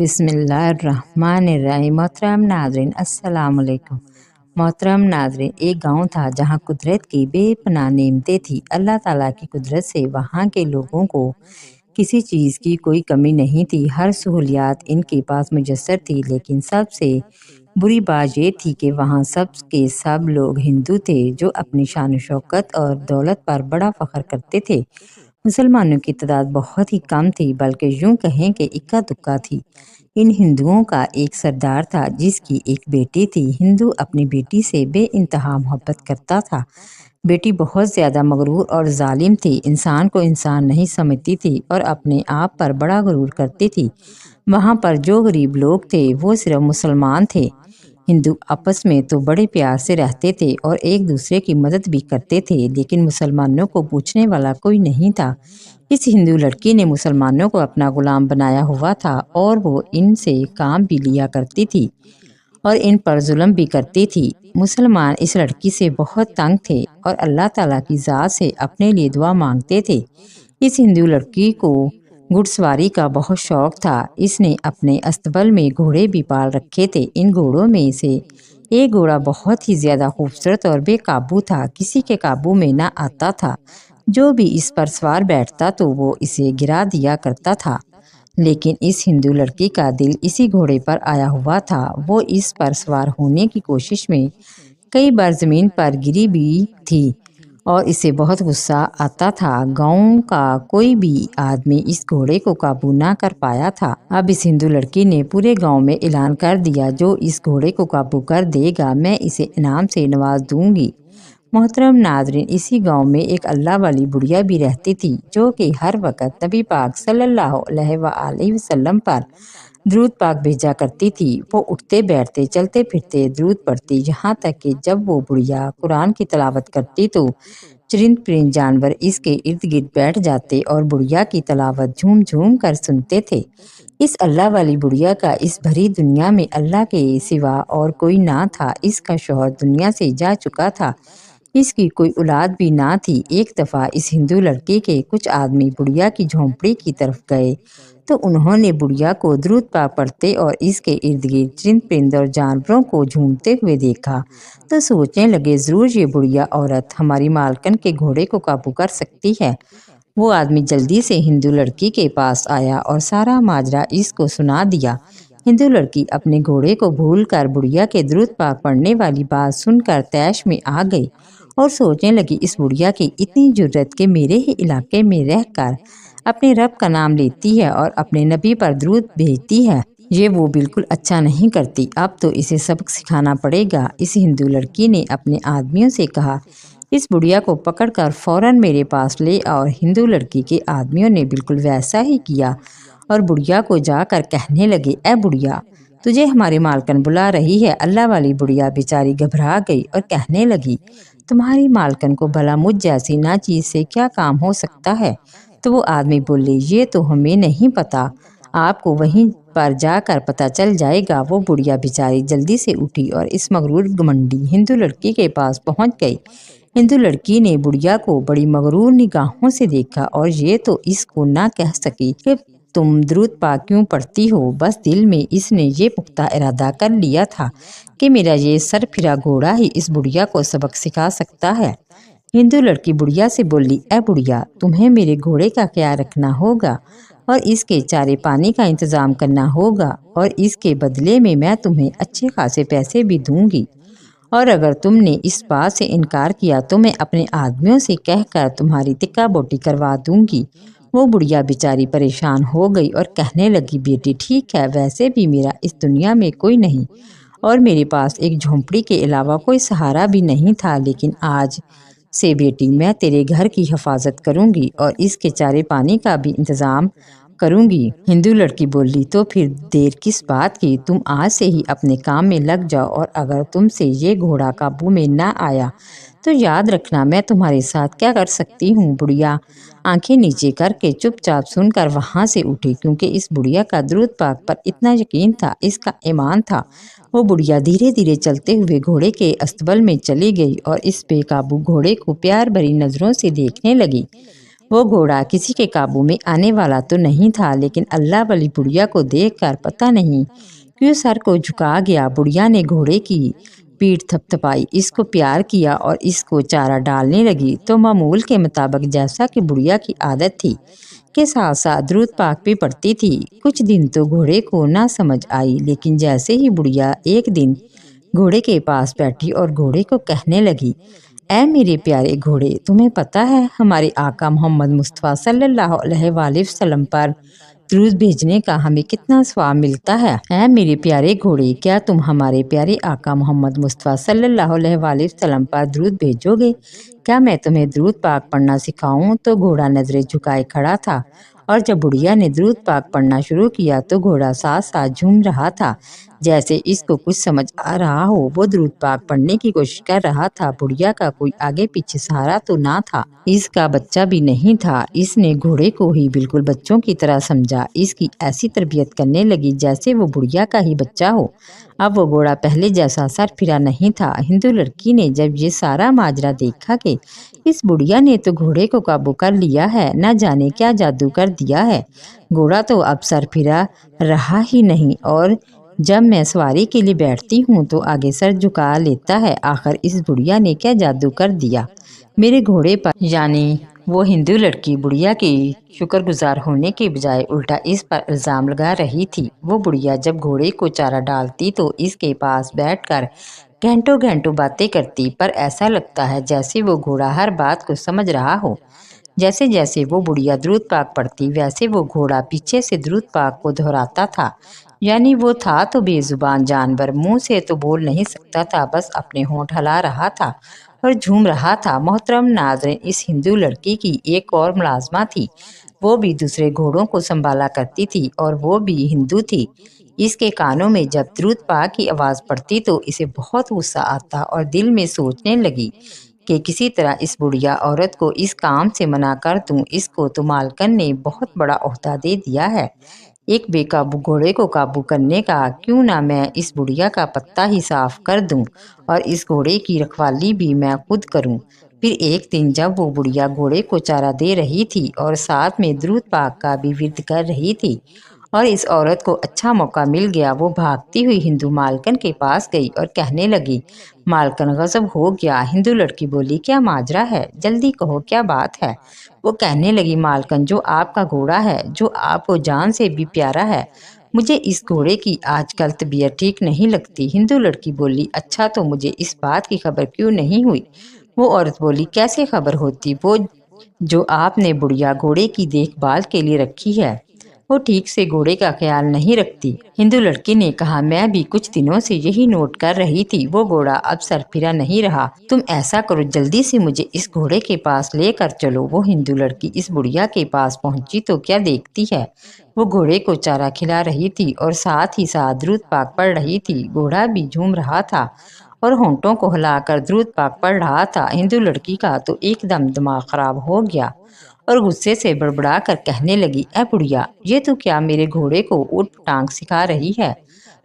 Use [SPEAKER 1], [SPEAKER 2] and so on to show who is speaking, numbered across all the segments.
[SPEAKER 1] بسم اللہ الرحمن الرحیم۔ محترم ناظرین السلام علیکم۔ محترم ناظرین، ایک گاؤں تھا جہاں قدرت کی بے پناہ نعمتیں تھیں۔ اللہ تعالیٰ کی قدرت سے وہاں کے لوگوں کو کسی چیز کی کوئی کمی نہیں تھی، ہر سہولیات ان کے پاس میسر تھی، لیکن سب سے بری بات یہ تھی کہ وہاں سب کے سب لوگ ہندو تھے جو اپنی شان و شوکت اور دولت پر بڑا فخر کرتے تھے۔ مسلمانوں کی تعداد بہت ہی کم تھی، بلکہ یوں کہیں کہ اکا دکا تھی۔ ان ہندوؤں کا ایک سردار تھا جس کی ایک بیٹی تھی۔ ہندو اپنی بیٹی سے بے انتہا محبت کرتا تھا۔ بیٹی بہت زیادہ مغرور اور ظالم تھی، انسان کو انسان نہیں سمجھتی تھی اور اپنے آپ پر بڑا غرور کرتی تھی۔ وہاں پر جو غریب لوگ تھے وہ صرف مسلمان تھے۔ ہندو آپس میں تو بڑے پیار سے رہتے تھے اور ایک دوسرے کی مدد بھی کرتے تھے، لیکن مسلمانوں کو پوچھنے والا کوئی نہیں تھا۔ اس ہندو لڑکی نے مسلمانوں کو اپنا غلام بنایا ہوا تھا اور وہ ان سے کام بھی لیا کرتی تھی اور ان پر ظلم بھی کرتی تھی۔ مسلمان اس لڑکی سے بہت تنگ تھے اور اللہ تعالیٰ کی ذات سے اپنے لیے دعا مانگتے تھے۔ اس ہندو لڑکی کو گھڑ سواری کا بہت شوق تھا۔ اس نے اپنے استبل میں گھوڑے بھی پال رکھے تھے۔ ان گھوڑوں میں سے ایک گھوڑا بہت ہی زیادہ خوبصورت اور بے قابو تھا، کسی کے قابو میں نہ آتا تھا۔ جو بھی اس پر سوار بیٹھتا تو وہ اسے گرا دیا کرتا تھا، لیکن اس ہندو لڑکی کا دل اسی گھوڑے پر آیا ہوا تھا۔ وہ اس پر سوار ہونے کی کوشش میں کئی بار زمین پر گری بھی تھی اور اسے بہت غصہ آتا تھا۔ گاؤں کا کوئی بھی آدمی اس گھوڑے کو قابو نہ کر پایا تھا۔ اب اس ہندو لڑکی نے پورے گاؤں میں اعلان کر دیا، جو اس گھوڑے کو قابو کر دے گا میں اسے انعام سے نواز دوں گی۔ محترم ناظرین، اسی گاؤں میں ایک اللہ والی بڑھیا بھی رہتی تھی جو کہ ہر وقت نبی پاک صلی اللہ علیہ وآلہ وسلم پر درود پاک بھیجا کرتی تھی۔ وہ اٹھتے بیٹھتے چلتے پھرتے درود پڑھتی، یہاں تک کہ جب وہ بڑھیا قرآن کی تلاوت کرتی تو چرند پرند جانور اس کے ارد گرد بیٹھ جاتے اور بڑھیا کی تلاوت جھوم جھوم کر سنتے تھے۔ اس اللہ والی بڑھیا کا اس بھری دنیا میں اللہ کے سوا اور کوئی نہ تھا۔ اس کا شوہر دنیا سے جا چکا تھا، اس کی کوئی اولاد بھی نہ تھی۔ ایک دفعہ اس ہندو لڑکی کے کچھ آدمی بڑھیا کی جھونپڑی کی طرف گئے تو انہوں نے بڑھیا کو درود پاک پڑھتے اور اس کے ارد گرد چرند پرند اور جانوروں کو جھومتے ہوئے دیکھا تو سوچنے لگے، ضرور یہ بڑھیا عورت ہماری مالکن کے گھوڑے کو قابو کر سکتی ہے۔ وہ آدمی جلدی سے ہندو لڑکی کے پاس آیا اور سارا ماجرا اس کو سنا دیا۔ ہندو لڑکی اپنے گھوڑے کو بھول کر بڑھیا کے درود پاک پڑھنے والی بات سن کر طیش میں آ گئی اور سوچنے لگی، اس بڑھیا کی اتنی جرأت کہ میرے ہی علاقے میں رہ کر اپنے رب کا نام لیتی ہے اور اپنے نبی پر درود بھیجتی ہے، یہ وہ بالکل اچھا نہیں کرتی۔ اب تو اسے سبق سکھانا پڑے گا۔ اس ہندو لڑکی نے اپنے آدمیوں سے کہا، اس بڑھیا کو پکڑ کر فوراً میرے پاس لے آؤ۔ ہندو لڑکی کے آدمیوں نے بالکل ویسا ہی کیا اور بڑھیا کو جا کر کہنے لگے، اے بڑھیا، تجھے ہماری مالکن بلا رہی ہے۔ اللہ والی بڑھیا بیچاری گھبرا گئی اور کہنے لگی، تمہاری مالکن کو بھلا مجھ جیسی ناچیز سے کیا کام ہو سکتا ہے؟ تو وہ آدمی بولے، یہ تو ہمیں نہیں پتا، آپ کو وہیں پر جا کر پتہ چل جائے گا۔ وہ بڑھیا بیچاری جلدی سے اٹھی اور اس مغرور گھمنڈی ہندو لڑکی کے پاس پہنچ گئی۔ ہندو لڑکی نے بڑھیا کو بڑی مغرور نگاہوں سے دیکھا اور یہ تو اس کو نہ کہہ سکی کہ تم درود پاک کیوں پڑھتی ہو۔ بس دل میں اس نے یہ پختہ ارادہ کر لیا تھا کہ میرا یہ سر پھرا گھوڑا ہی اس بڑھیا کو سبق سکھا سکتا ہے۔ ہندو لڑکی بڑھیا سے بولی، اے بڑھیا، تمہیں میرے گھوڑے کا خیال رکھنا ہوگا اور اس کے چارے پانی کا انتظام کرنا ہوگا اور اس کے بدلے میں تمہیں اچھے خاصے پیسے بھی دوں گی، اور اگر تم نے اس بات سے انکار کیا تو میں اپنے آدمیوں سے کہہ کر تمہاری تکا بوٹی کروا دوں گی۔ وہ بڑھیا بیچاری پریشان ہو گئی اور کہنے لگی، بیٹی ٹھیک ہے، ویسے بھی میرا اس دنیا میں کوئی نہیں اور میرے پاس ایک جھونپڑی کے علاوہ کوئی سہارا بھی نہیں تھا، لیکن آج سے بیٹی میں تیرے گھر کی حفاظت کروں گی اور اس کے چارے پانی کا بھی انتظام کروں گی۔ ہندو لڑکی بولی، تو پھر دیر کس بات کی، تم آج سے ہی اپنے کام میں لگ جاؤ اور اگر تم سے یہ گھوڑا قابو میں نہ آیا تو یاد رکھنا میں تمہارے ساتھ کیا کر سکتی ہوں۔ بڑھیا آنکھیں نیچے کر کے چپ چاپ سن کر وہاں سے اٹھی، کیونکہ اس بڑھیا کا درود پاک پر اتنا یقین تھا، اس کا ایمان تھا۔ وہ بڑھیا دھیرے دھیرے چلتے ہوئے گھوڑے کے استبل میں چلی گئی اور اس بے قابو گھوڑے کو پیار بھری نظروں سے دیکھنے لگی۔ وہ گھوڑا کسی کے قابو میں آنے والا تو نہیں تھا، لیکن اللہ والی بڑھیا کو دیکھ کر پتہ نہیں کیوں سر کو جھکا گیا۔ بڑھیا نے گھوڑے کی پیٹھ تھپتھپائی، اس کو پیار کیا اور اس کو چارہ ڈالنے لگی تو معمول کے مطابق جیسا کہ بڑھیا کی عادت تھی کے ساتھ ساتھ درود پاک بھی پڑھتی تھی۔ کچھ دن تو گھوڑے کو نہ سمجھ آئی، لیکن جیسے ہی بڑھیا ایک دن گھوڑے کے پاس بیٹھی اور گھوڑے کو کہنے لگی، اے میرے پیارے گھوڑے، تمہیں پتہ ہے ہمارے آقا محمد مصطفیٰ صلی اللہ علیہ وآلہ وسلم پر درود بھیجنے کا ہمیں کتنا ثواب ملتا ہے۔ اے میرے پیارے گھوڑے، کیا تم ہمارے پیارے آقا محمد مصطفیٰ صلی اللہ علیہ وآلہ وسلم پر درود بھیجو گے؟ کیا میں تمہیں درود پاک پڑھنا سکھاؤں؟ تو گھوڑا نظریں جھکائے کھڑا تھا، اور جب بڑھیا نے درود پاک پڑھنا شروع کیا تو گھوڑا ساتھ ساتھ جھوم رہا تھا جیسے اس کو کچھ سمجھ آ رہا ہو۔ وہ درود پاک پڑھنے کی کوشش کر رہا تھا۔ بڑھیا کا کوئی آگے پیچھے سہارا تو نہ تھا، اس کا بچہ بھی نہیں تھا۔ اس نے گھوڑے کو ہی بالکل بچوں کی طرح سمجھا، اس کی ایسی تربیت کرنے لگی جیسے وہ بڑھیا کا ہی بچہ ہو۔ اب وہ گھوڑا پہلے جیسا سر پھرا نہیں تھا۔ ہندو لڑکی نے جب یہ سارا ماجرا دیکھا کہ اس بڑھیا نے تو گھوڑے کو قابو کر لیا ہے، نہ جانے کیا جادو کر دیا ہے، گھوڑا تو اب سر پھرا رہا ہی نہیں، اور جب میں سواری کے لیے بیٹھتی ہوں تو آگے سر جھکا لیتا ہے، آخر اس بڑھیا نے کیا جادو کر دیا میرے گھوڑے پر؟ یعنی وہ ہندو لڑکی بڑھیا کی شکر گزار ہونے کے بجائے الٹا اس پر الزام لگا رہی تھی۔ وہ بڑھیا جب گھوڑے کو چارہ ڈالتی تو اس کے پاس بیٹھ کر گھنٹوں گھنٹوں باتیں کرتی، پر ایسا لگتا ہے جیسے وہ گھوڑا ہر بات کو سمجھ رہا ہو۔ جیسے جیسے وہ بڑھیا درود پاک پڑھتی ویسے وہ گھوڑا پیچھے سے درود پاک کو دہراتا تھا۔ یعنی وہ تھا تو بے زبان جانور، منہ سے تو بول نہیں سکتا تھا، بس اپنے ہونٹ ہلا رہا تھا اور جھوم رہا تھا۔ محترم ناظرین، اس ہندو لڑکی کی ایک اور ملازمہ تھی، وہ بھی دوسرے گھوڑوں کو سنبھالا کرتی تھی اور وہ بھی ہندو تھی۔ اس کے کانوں میں جب درود پاک کی آواز پڑتی تو اسے بہت غصہ آتا اور دل میں سوچنے لگی کہ کسی طرح اس بڑھیا عورت کو اس کام سے منع کر دوں، اس کو تو مالکن نے بہت بڑا عہدہ دے دیا ہے، ایک بے قابو گھوڑے کو قابو کرنے کا، کیوں نہ میں اس بڑھیا کا پتہ ہی صاف کر دوں اور اس گھوڑے کی رکھوالی بھی میں خود کروں۔ پھر ایک دن جب وہ بڑھیا گھوڑے کو چارہ دے رہی تھی اور ساتھ میں درود پاک کا بھی ورد کر رہی تھی اور اس عورت کو اچھا موقع مل گیا، وہ بھاگتی ہوئی ہندو مالکن کے پاس گئی اور کہنے لگی، مالکن غضب ہو گیا۔ ہندو لڑکی بولی، کیا ماجرا ہے؟ جلدی کہو، کیا بات ہے؟ وہ کہنے لگی، مالکن، جو آپ کا گھوڑا ہے، جو آپ کو جان سے بھی پیارا ہے، مجھے اس گھوڑے کی آج کل طبیعت ٹھیک نہیں لگتی۔ ہندو لڑکی بولی، اچھا، تو مجھے اس بات کی خبر کیوں نہیں ہوئی؟ وہ عورت بولی، کیسے خبر ہوتی؟ وہ جو آپ نے بڑھیا گھوڑے کی دیکھ بھال کے لیے رکھی ہے، وہ ٹھیک سے گھوڑے کا خیال نہیں رکھتی۔ ہندو لڑکی نے کہا، میں بھی کچھ دنوں سے یہی نوٹ کر رہی تھی، وہ گھوڑا اب سر پھرا نہیں رہا۔ تم ایسا کرو، جلدی سے مجھے اس گھوڑے کے پاس لے کر چلو۔ وہ ہندو لڑکی اس بڑھیا کے پاس پہنچی تو کیا دیکھتی ہے، وہ گھوڑے کو چارہ کھلا رہی تھی اور ساتھ ہی ساتھ درود پاک پڑھ رہی تھی۔ گھوڑا بھی جھوم رہا تھا اور ہونٹوں کو ہلا کر درود پاک پڑھ رہا تھا۔ ہندو لڑکی کا تو ایک دم دماغ خراب ہو گیا اور غصے سے بڑبڑا کر کہنے لگی، اے بڑھیا، یہ تو کیا میرے گھوڑے کو اوٹ پٹانگ سکھا رہی ہے؟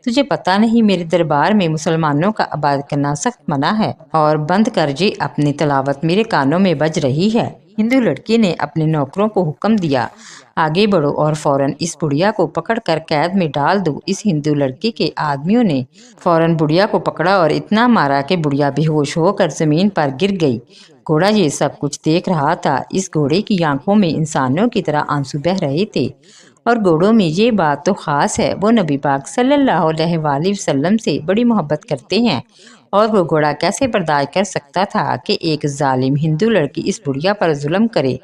[SPEAKER 1] تجھے پتہ نہیں میرے دربار میں مسلمانوں کا عبادت کرنا سخت منع ہے، اور بند کر یہ اپنی تلاوت، میرے کانوں میں بج رہی ہے۔ ہندو لڑکی نے اپنے نوکروں کو حکم دیا، آگے بڑھو اور فوراً اس بڑھیا کو پکڑ کر قید میں ڈال دو۔ اس ہندو لڑکی کے آدمیوں نے فوراً بڑھیا کو پکڑا اور اتنا مارا کہ بڑھیا بے ہوش ہو کر زمین پر گر گئی۔ گھوڑا یہ سب کچھ دیکھ رہا تھا۔ اس گھوڑے کی آنکھوں میں انسانوں کی طرح آنسو بہہ رہے تھے، اور گھوڑوں میں یہ بات تو خاص ہے، وہ نبی پاک صلی اللہ علیہ وآلہ وسلم سے بڑی محبت کرتے ہیں، اور وہ گھوڑا کیسے برداشت کر سکتا تھا کہ ایک ظالم ہندو لڑکی اس بڑھیا پر ظلم کرے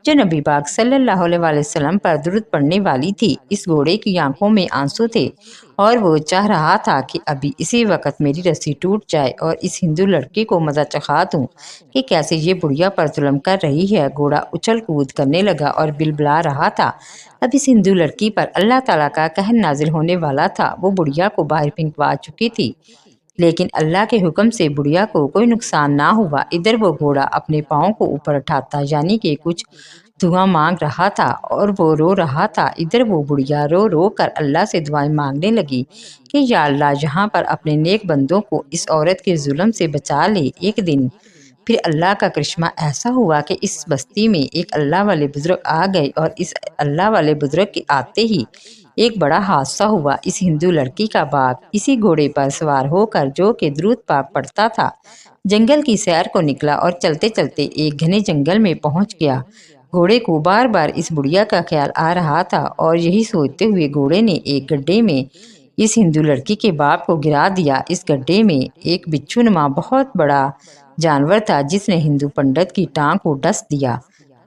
[SPEAKER 1] جو نبی پاک صلی اللہ علیہ وآلہ وسلم پر درود پڑھنے والی تھی۔ اس گھوڑے کی آنکھوں میں آنسو تھے اور وہ چاہ رہا تھا کہ ابھی اسی وقت میری رسی ٹوٹ جائے اور اس ہندو لڑکی کو مزہ چکھا دوں کہ کیسے یہ بڑھیا پر ظلم کر رہی ہے۔ گھوڑا اچھل کود کرنے لگا اور بلبلا رہا تھا۔ اب اس ہندو لڑکی پر اللہ تعالیٰ کا قہر نازل ہونے والا تھا۔ وہ بڑھیا کو باہر پھینکوا چکی تھی، لیکن اللہ کے حکم سے بڑھیا کو کوئی نقصان نہ ہوا۔ ادھر وہ گھوڑا اپنے پاؤں کو اوپر اٹھاتا، یعنی کہ کچھ دعا مانگ رہا تھا، اور وہ رو رہا تھا۔ ادھر وہ بڑھیا رو رو کر اللہ سے دعائیں مانگنے لگی کہ یا اللہ، یہاں پر اپنے نیک بندوں کو اس عورت کے ظلم سے بچا لے۔ ایک دن پھر اللہ کا کرشمہ ایسا ہوا کہ اس بستی میں ایک اللہ والے بزرگ آ گئے، اور اس اللہ والے بزرگ کے آتے ہی ایک بڑا حادثہ ہوا۔ اس ہندو لڑکی کا باپ اسی گھوڑے پر سوار ہو کر، جو کہ درود پاک پڑھتا تھا، جنگل کی سیر کو نکلا اور چلتے چلتے ایک گھنے جنگل میں پہنچ گیا۔ گھوڑے کو بار بار اس بڑھیا کا خیال آ رہا تھا، اور یہی سوچتے ہوئے گھوڑے نے ایک گڈھے میں اس ہندو لڑکی کے باپ کو گرا دیا۔ اس گڈھے میں ایک بچھو نما بہت بڑا جانور تھا، جس نے ہندو پنڈت کی ٹانگ کو ڈس دیا۔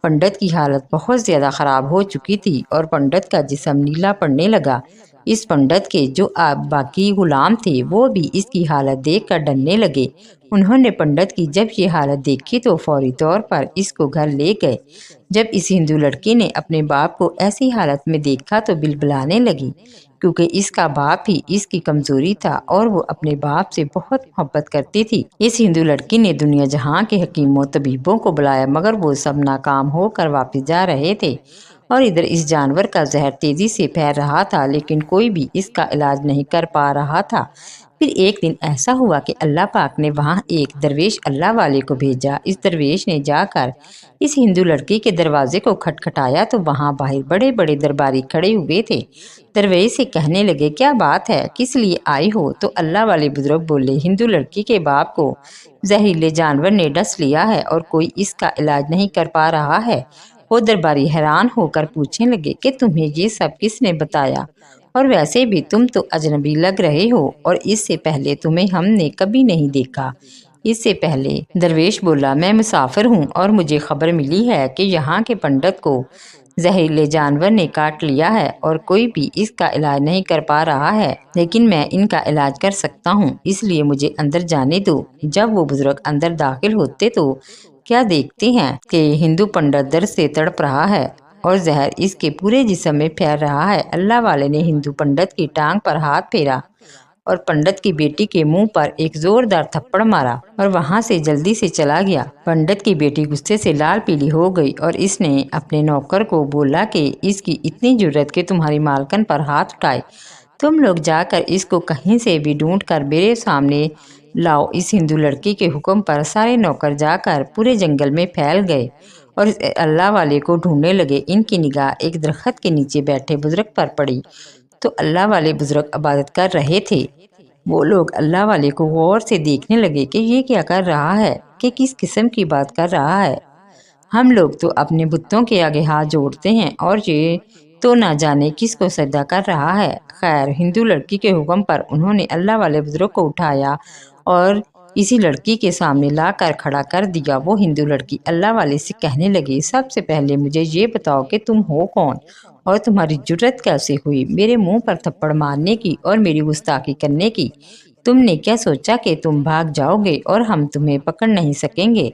[SPEAKER 1] پنڈت کی حالت بہت زیادہ خراب ہو چکی تھی، اور پنڈت کا جسم نیلا پڑنے لگا۔ اس پنڈت کے جو باقی غلام تھے، وہ بھی اس کی حالت دیکھ کر ڈرنے لگے۔ انہوں نے پنڈت کی جب یہ حالت دیکھی تو فوری طور پر اس کو گھر لے گئے۔ جب اس ہندو لڑکی نے اپنے باپ کو ایسی حالت میں دیکھا تو بلبلانے لگی، کیونکہ اس کا باپ ہی اس کی کمزوری تھا، اور وہ اپنے باپ سے بہت محبت کرتی تھی۔ اس ہندو لڑکی نے دنیا جہاں کے حکیموں طبیبوں کو بلایا، مگر وہ سب ناکام ہو کر واپس جا رہے تھے، اور ادھر اس جانور کا زہر تیزی سے پھیل رہا تھا، لیکن کوئی بھی اس کا علاج نہیں کر پا رہا تھا۔ پھر ایک دن ایسا ہوا کہ اللہ پاک نے وہاں ایک درویش اللہ والے کو بھیجا۔ اس درویش نے جا کر اس ہندو لڑکی کے دروازے کو کھٹکھٹایا تو وہاں باہر بڑے بڑے درباری کھڑے ہوئے تھے۔ درویش سے کہنے لگے، کیا بات ہے، کس لیے آئی ہو؟ تو اللہ والے بزرگ بولے، ہندو لڑکی کے باپ کو زہریلے جانور نے ڈس لیا ہے، اور کوئی اس کا علاج نہیں کر پا رہا ہے۔ وہ درباری حیران ہو کر پوچھنے لگے کہ تمہیں یہ سب کس نے بتایا؟ اور ویسے بھی تم تو اجنبی لگ رہے ہو، اور اس سے پہلے تمہیں ہم نے کبھی نہیں دیکھا۔ اس سے پہلے درویش بولا، میں مسافر ہوں، اور مجھے خبر ملی ہے کہ یہاں کے پنڈت کو زہریلے جانور نے کاٹ لیا ہے، اور کوئی بھی اس کا علاج نہیں کر پا رہا ہے، لیکن میں ان کا علاج کر سکتا ہوں، اس لیے مجھے اندر جانے دو۔ جب وہ بزرگ اندر داخل ہوتے تو کیا دیکھتے ہیں کہ ہندو پنڈت درد سے تڑپ رہا ہے، اور زہر اس کے پورے جسم میں پھیل رہا ہے۔ اللہ والے نے ہندو پنڈت کی ٹانگ پر ہاتھ پھیرا، اور پنڈت کی بیٹی کے منہ پر ایک زوردار تھپڑ مارا، اور وہاں سے جلدی سے چلا گیا۔ پنڈت کی بیٹی غصے سے لال پیلی ہو گئی، اور اس نے اپنے نوکر کو بولا کہ اس کی اتنی جرت کہ تمہاری مالکن پر ہاتھ اٹھائے، تم لوگ جا کر اس کو کہیں سے بھی ڈھونڈ کر میرے سامنے لاؤ۔ اس ہندو لڑکی کے حکم پر سارے نوکر جا کر پورے جنگل میں پھیل گئے، اور اس اللہ والے کو ڈھونڈنے لگے۔ ان کی نگاہ ایک درخت کے نیچے بیٹھے بزرگ پر پڑی تو اللہ والے بزرگ عبادت کر رہے تھے۔ وہ لوگ اللہ والے کو غور سے دیکھنے لگے کہ یہ کیا کر رہا ہے، کہ کس قسم کی بات کر رہا ہے۔ ہم لوگ تو اپنے بتوں کے آگے ہاتھ جوڑتے ہیں، اور یہ تو نہ جانے کس کو سجدہ کر رہا ہے۔ خیر، ہندو لڑکی کے حکم پر انہوں نے اللہ والے بزرگ کو اٹھایا اور اسی لڑکی کے سامنے لا کر کھڑا کر دیا۔ وہ ہندو لڑکی اللہ والے سے کہنے لگی، سب سے پہلے مجھے یہ بتاؤ کہ تم ہو کون، اور تمہاری جرت کیسے ہوئی میرے منہ پر تھپڑ مارنے کی اور میری گستاخی کرنے کی؟ تم نے کیا سوچا کہ تم بھاگ جاؤ گے اور ہم تمہیں پکڑ نہیں سکیں گے؟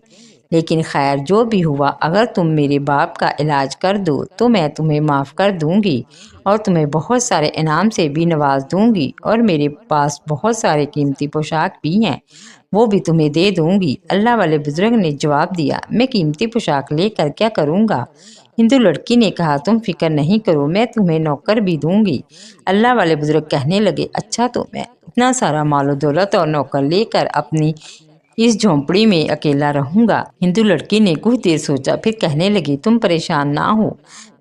[SPEAKER 1] لیکن خیر، جو بھی ہوا، اگر تم میرے باپ کا علاج کر دو تو میں تمہیں معاف کر دوں گی، اور تمہیں بہت سارے انعام سے بھی نواز دوں گی، اور میرے پاس بہت سارے قیمتی پوشاک بھی ہیں، وہ بھی تمہیں دے دوں گی۔ اللہ والے بزرگ نے جواب دیا، میں قیمتی پوشاک لے کر کیا کروں گا؟ ہندو لڑکی نے کہا، تم فکر نہیں کرو، میں تمہیں نوکر بھی دوں گی۔ اللہ والے بزرگ کہنے لگے، اچھا، تو میں اتنا سارا مال و دولت اور نوکر لے کر اپنی اس جھونپڑی میں اکیلا رہوں گا؟ ہندو لڑکی نے کچھ دیر سوچا، پھر کہنے لگی، تم پریشان نہ ہو،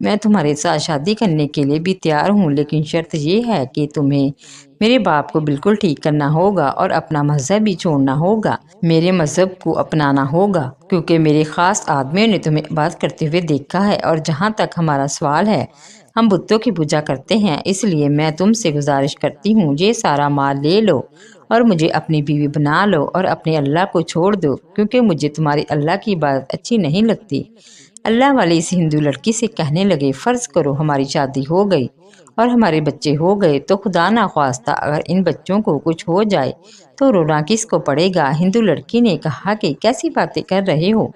[SPEAKER 1] میں تمہارے ساتھ شادی کرنے کے لیے بھی تیار ہوں، لیکن شرط یہ ہے کہ تمہیں میرے باپ کو بالکل ٹھیک کرنا ہوگا، اور اپنا مذہب بھی چھوڑنا ہوگا، میرے مذہب کو اپنانا ہوگا، کیونکہ میرے خاص آدمیوں نے تمہیں عبادت کرتے ہوئے دیکھا ہے، اور جہاں تک ہمارا سوال ہے، ہم بتوں کی پوجا کرتے ہیں، اس لیے میں تم سے گزارش کرتی ہوں، یہ سارا مال لے لو اور مجھے اپنی بیوی بنا لو، اور اپنے اللہ کو چھوڑ دو، کیونکہ مجھے تمہاری اللہ کی عبادت اچھی نہیں لگتی۔ اللہ والے اس ہندو لڑکی سے کہنے لگے، فرض کرو ہماری شادی ہو گئی اور ہمارے بچے ہو گئے، تو خدا نخواستہ اگر ان بچوں کو کچھ ہو جائے تو رونا کس کو پڑے گا؟ ہندو لڑکی نے کہا کہ کیسی باتیں کر رہے ہو،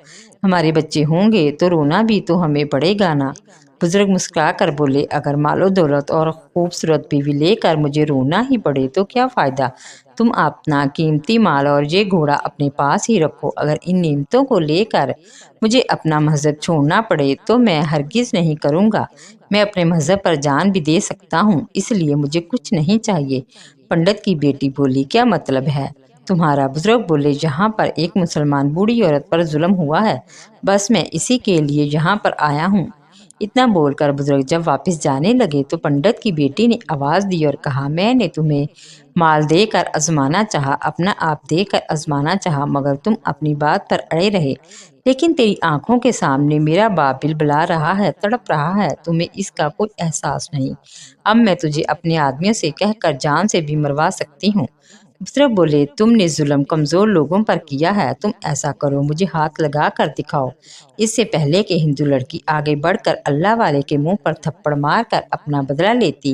[SPEAKER 1] ہمارے بچے ہوں گے تو رونا بھی تو ہمیں پڑے گا نا۔ بزرگ مسکرا کر بولے، اگر مال و دولت اور خوبصورت بیوی لے کر مجھے رونا ہی پڑے تو کیا فائدہ؟ تم اپنا قیمتی مال اور یہ گھوڑا اپنے پاس ہی رکھو۔ اگر ان نعمتوں کو لے کر مجھے اپنا مذہب چھوڑنا پڑے تو میں ہرگز نہیں کروں گا۔ میں اپنے مذہب پر جان بھی دے سکتا ہوں، اس لیے مجھے کچھ نہیں چاہیے۔ پنڈت کی بیٹی بولی، کیا مطلب ہے؟ تمہارا بزرگ بولے جہاں پر ایک مسلمان بوڑھی عورت پر ظلم ہوا ہے بس میں اسی کے لیے یہاں پر آیا ہوں۔ اتنا بول کر بزرگ جب واپس جانے لگے تو پنڈت کی بیٹی نے آواز دی اور کہا میں نے تمہیں مال دے کر آزمانا چاہا، اپنا آپ دے کر آزمانا چاہا، مگر تم اپنی بات پر اڑے رہے۔ لیکن تیری آنکھوں کے سامنے میرا باپ بلبلا رہا ہے، تڑپ رہا ہے، تمہیں اس کا کوئی احساس نہیں۔ اب میں تجھے اپنے آدمیوں سے کہہ کر جان سے بھی مروا سکتی ہوں۔ بزرگ بولے تم نے ظلم کمزور لوگوں پر کیا ہے، تم ایسا کرو مجھے ہاتھ لگا کر دکھاؤ۔ اس سے پہلے کہ ہندو لڑکی آگے بڑھ کر اللہ والے کے منہ پر تھپڑ مار کر اپنا بدلہ لیتی،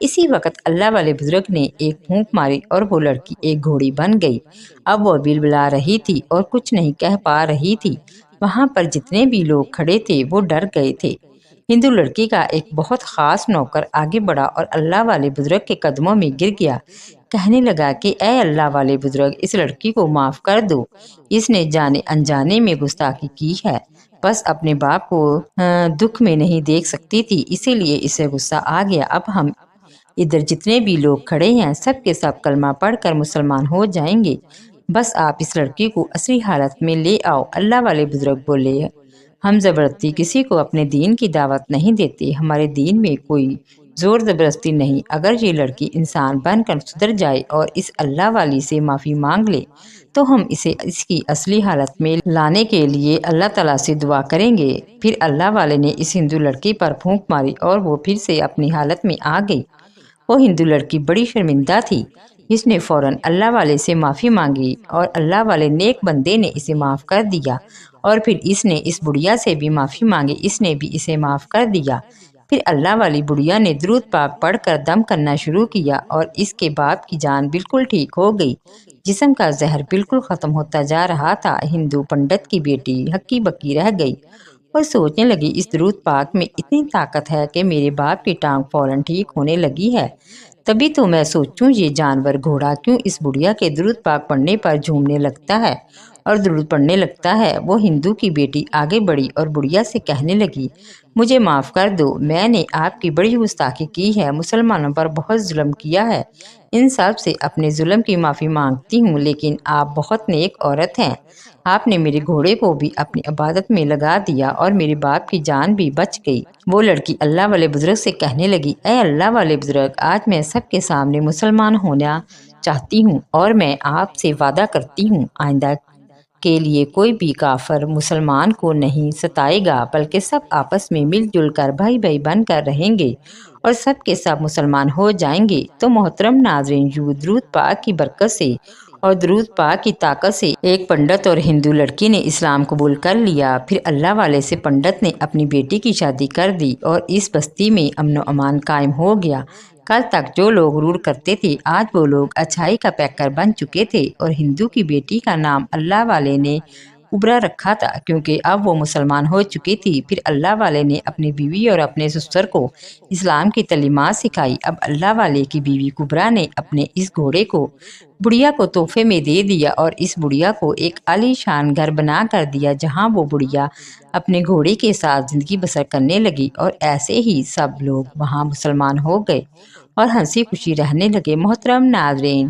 [SPEAKER 1] اسی وقت اللہ والے بزرگ نے ایک پھونک ماری اور وہ لڑکی ایک گھوڑی بن گئی۔ اب وہ بلبلا رہی تھی اور کچھ نہیں کہہ پا رہی تھی۔ وہاں پر جتنے بھی لوگ کھڑے تھے وہ ڈر گئے تھے۔ ہندو لڑکی کا ایک بہت خاص نوکر آگے بڑھا اور اللہ والے بزرگ کے قدموں میں گر گیا، کہنے لگا کہ اے اللہ والے بزرگ، اس لڑکی کو معاف کر دو، اس نے جانے انجانے میں گستاخی کی ہے، بس اپنے باپ کو دکھ میں نہیں دیکھ سکتی تھی، اسی لیے اسے غصہ آ گیا۔ اب ہم ادھر جتنے بھی لوگ کھڑے ہیں سب کے سب کلمہ پڑھ کر مسلمان ہو جائیں گے، بس آپ اس لڑکی کو اصلی حالت میں لے آؤ۔ اللہ والے بزرگ بولے ہم زبردستی کسی کو اپنے دین کی دعوت نہیں دیتے، ہمارے دین میں کوئی زور زبردستی نہیں۔ اگر یہ لڑکی انسان بن کر سدھر جائے اور اس اللہ والی سے معافی مانگ لے تو ہم اسے اس کی اصلی حالت میں لانے کے لیے اللہ تعالیٰ سے دعا کریں گے۔ پھر اللہ والے نے اس ہندو لڑکی پر پھونک ماری اور وہ پھر سے اپنی حالت میں آ گئی۔ وہ ہندو لڑکی بڑی شرمندہ تھی، اس نے فوراً اللہ والے سے معافی مانگی اور اللہ والے نیک بندے نے اسے معاف کر دیا، اور پھر اس نے اس بڑھیا سے بھی معافی مانگی، اس نے بھی اسے معاف کر دیا۔ پھر اللہ والی بڑھیا نے درود پاک پڑھ کر دم کرنا شروع کیا اور اس کے باپ کی جان بالکل ٹھیک ہو گئی، جسم کا زہر بالکل ختم ہوتا جا رہا تھا۔ ہندو پنڈت کی بیٹی ہکی بکی رہ گئی اور سوچنے لگی اس درود پاک میں اتنی طاقت ہے کہ میرے باپ کی ٹانگ فوراً ٹھیک ہونے لگی ہے۔ تبھی تو میں سوچوں یہ جانور گھوڑا کیوں اس بڑھیا کے درود پاک پڑھنے پر جھومنے لگتا ہے اور درود پڑھنے لگتا ہے۔ وہ ہندو کی بیٹی آگے بڑھی اور بڑھیا سے کہنے لگی مجھے معاف کر دو، میں نے آپ کی بڑی گستاخی کی ہے، مسلمانوں پر بہت ظلم کیا ہے، ان سب سے اپنے ظلم کی معافی مانگتی ہوں، لیکن آپ بہت نیک عورت ہیں، آپ نے میرے گھوڑے کو بھی اپنی عبادت میں لگا دیا اور میرے باپ کی جان بھی بچ گئی۔ وہ لڑکی اللہ والے بزرگ سے کہنے لگی اے اللہ والے بزرگ، آج میں سب کے سامنے مسلمان ہونا چاہتی ہوں اور میں آپ سے وعدہ کرتی ہوں آئندہ کے لیے کوئی بھی کافر مسلمان کو نہیں ستائے گا، بلکہ سب آپس میں مل جل کر بھائی بھائی بن کر رہیں گے اور سب کے سب مسلمان ہو جائیں گے۔ تو محترم ناظرین، درود پاک کی برکت سے اور درود پاک کی طاقت سے ایک پنڈت اور ہندو لڑکی نے اسلام قبول کر لیا۔ پھر اللہ والے سے پنڈت نے اپنی بیٹی کی شادی کر دی اور اس بستی میں امن و امان قائم ہو گیا۔ کل تک جو لوگ غرور کرتے تھے آج وہ لوگ اچھائی کا پیکر بن چکے تھے اور ہندو کی بیٹی کا نام اللہ والے نے ابرا رکھا تھا کیونکہ اب وہ مسلمان ہو چکی تھی۔ پھر اللہ والے نے اپنی بیوی اور اپنے سسر کو اسلام کی تعلیمات سکھائی۔ اب اللہ والے کی بیوی کبرا نے اپنے اس گھوڑے کو بڑھیا کو تحفے میں دے دیا اور اس بڑھیا کو ایک عالی شان گھر بنا کر دیا جہاں وہ بڑھیا اپنے گھوڑے کے ساتھ زندگی بسر کرنے لگی، اور ایسے ہی سب لوگ وہاں مسلمان ہو گئے اور ہنسی خوشی رہنے لگے۔ محترم ناظرین،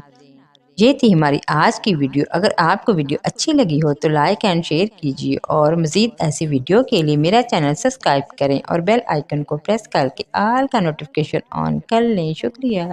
[SPEAKER 1] یہ تھی ہماری آج کی ویڈیو۔ اگر آپ کو ویڈیو اچھی لگی ہو تو لائک اینڈ شیئر کیجیے اور مزید ایسی ویڈیو کے لیے میرا چینل سبسکرائب کریں اور بیل آئیکن کو پریس کر کے آل کا نوٹیفیکیشن آن کر لیں۔ شکریہ۔